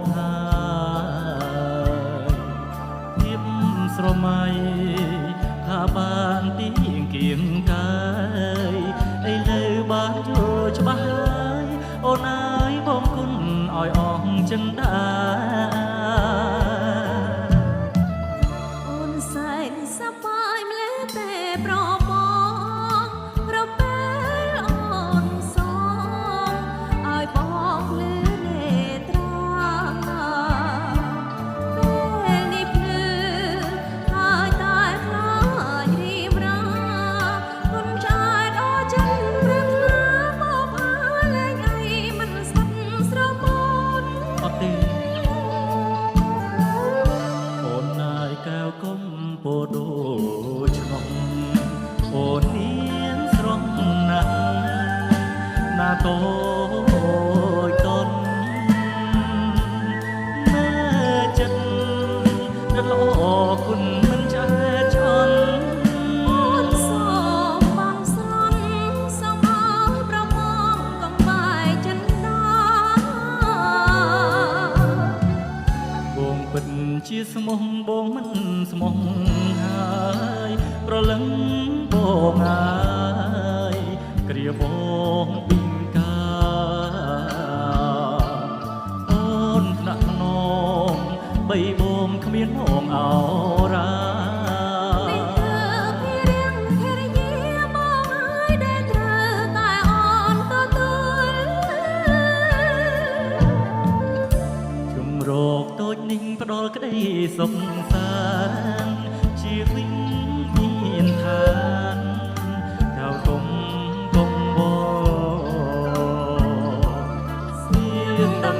កហើយភាពស្រមៃថាបានទីគៀងកាយឥឡូវបានយល់ច្បាស់ហើយអូនអើយបងគុណឲ្យអស់ចិនដាអូនសែនសប្បាយម្លេះតែប្របងប្រពេលអូនសងឲ្យបងលឺនេត្រាពេលនេះភ្លឺហើយតែខ្លាចរីមរាគុនចាយដល់ចិនព្រឹកមកផាលែងអីមិនស្ដាប់ស្រមូនអត់ទេអូនណាយកែវគុំពោដូចឆ្នាំអូននាងស្រងណាស់ណាតូចតនមើចិត្តដល់ល្អគុណមិនចេះឆន់អូនសូមបងស្រន់សូមឲ្យប្រមងកុំបែកចិនដាបងពិតជាស្មោះបងមិនស្មោះហើយប្រលឹងបងហើយគ្រាបងពីងកាអូនថ្នាក់ថ្នមបីបងគ្មានហងអរាមិនធ្វើពីរៀងហេរយាបងឲ្យដែលត្រូវតែអូនទទួលជំរកតូចនេះផ្ដល់ក្តីសុខសាន្តជាវិញមានឋានកៅគុំគុំបស្ទៀងដំ